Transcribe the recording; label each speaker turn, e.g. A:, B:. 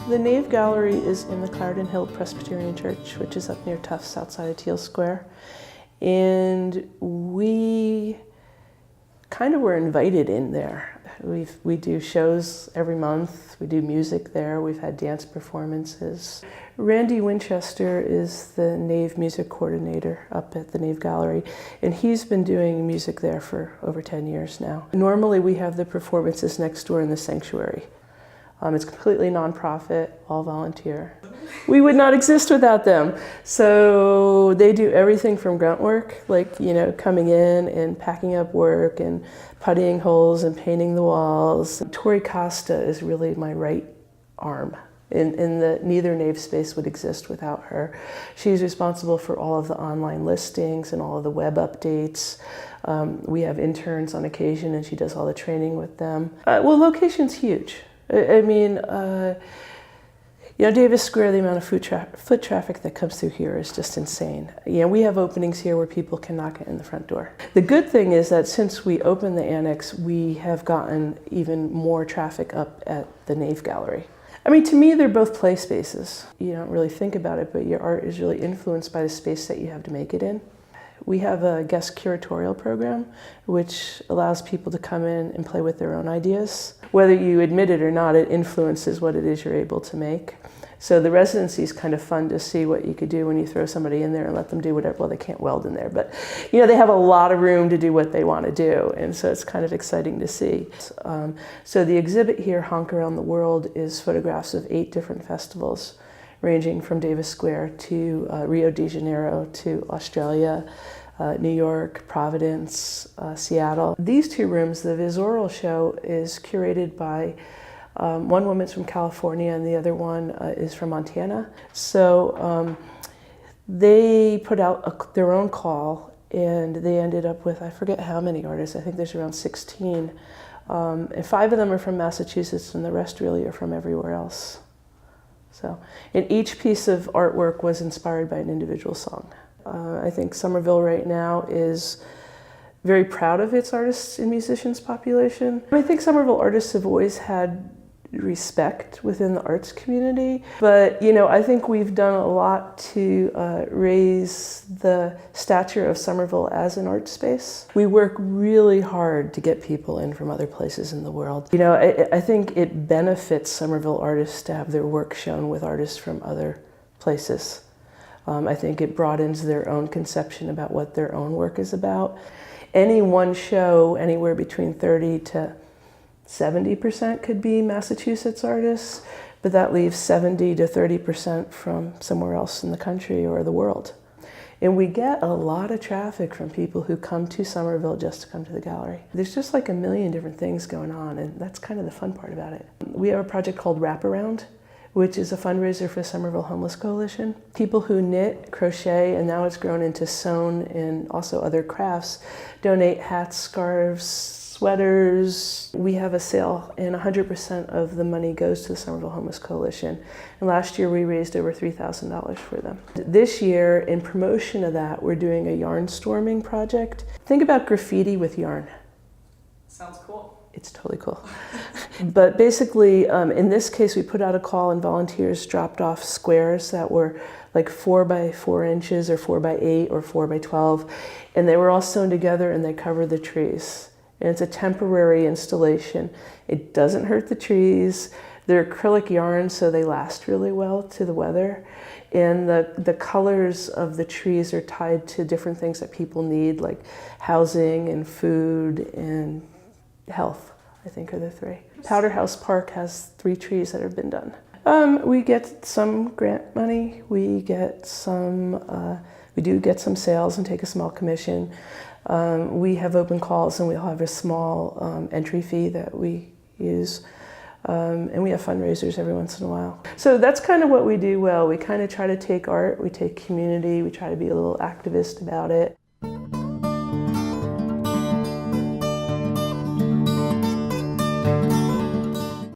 A: The Nave Gallery is in the Clarendon Hill Presbyterian Church, which is up near Tufts outside of Teele Square. And we kind of were invited in there. We do shows every month, we do music there, we've had dance performances. Randy Winchester is the Nave music coordinator up at the Nave Gallery, and he's been doing music there for over 10 years now. Normally we have the performances next door in the sanctuary. It's completely nonprofit, all volunteer. We would not exist without them. So they do everything from grunt work, like, coming in and packing up work and puttying holes and painting the walls. Tori Costa is really my right arm. Neither Nave space would exist without her. She's responsible for all of the online listings and all of the web updates. We have interns on occasion and she does all the training with them. Location's huge. Davis Square, the amount of foot traffic that comes through here is just insane. We have openings here where people can knock in the front door. The good thing is that since we opened the Annex, we have gotten even more traffic up at the Nave Gallery. To me, they're both play spaces. You don't really think about it, but your art is really influenced by the space that you have to make it in. We have a guest curatorial program, which allows people to come in and play with their own ideas. Whether you admit it or not, it influences what it is you're able to make. So the residency is kind of fun to see what you could do when you throw somebody in there and let them do whatever. Well, they can't weld in there, but they have a lot of room to do what they want to do, and so it's kind of exciting to see. So the exhibit here, Honk Around the World, is photographs of 8 different festivals, ranging from Davis Square to Rio de Janeiro to Australia, New York, Providence, Seattle. These 2 rooms, the Visoral show is curated by one woman's from California and the other one is from Montana. So they put out their own call and they ended up with, I forget how many artists, I think there's around 16. And 5 of them are from Massachusetts and the rest really are from everywhere else. So, and each piece of artwork was inspired by an individual song. I think Somerville right now is very proud of its artists and musicians population. I think Somerville artists have always had respect within the arts community, but I think we've done a lot to raise the stature of Somerville as an art space. We work really hard to get people in from other places in the world. I think it benefits Somerville artists to have their work shown with artists from other places. I think it broadens their own conception about what their own work is about. Any one show, anywhere between 30 to 70% could be Massachusetts artists, but that leaves 70 to 30% from somewhere else in the country or the world. And we get a lot of traffic from people who come to Somerville just to come to the gallery. There's just like a million different things going on, and that's kind of the fun part about it. We have a project called Wraparound, which is a fundraiser for Somerville Homeless Coalition. People who knit, crochet, and now it's grown into sewn and also other crafts, donate hats, scarves, sweaters. We have a sale and 100% of the money goes to the Somerville Homeless Coalition. And last year we raised over $3,000 for them. This year, in promotion of that, we're doing a yarn storming project. Think about graffiti with yarn.
B: Sounds cool.
A: It's totally cool. But basically, in this case, we put out a call and volunteers dropped off squares that were like 4 by 4 inches or 4 by 8 or 4 by 12. And they were all sewn together and they covered the trees. And it's a temporary installation. It doesn't hurt the trees. They're acrylic yarn, so they last really well to the weather. And the colors of the trees are tied to different things that people need, like housing and food and health, I think, are the 3. Powder House Park has 3 trees that have been done. We get some grant money. We get some, we do get some sales and take a small commission. We have open calls and we'll have a small entry fee that we use. And we have fundraisers every once in a while. So that's kind of what we do well. We kind of try to take art, we take community, we try to be a little activist about it.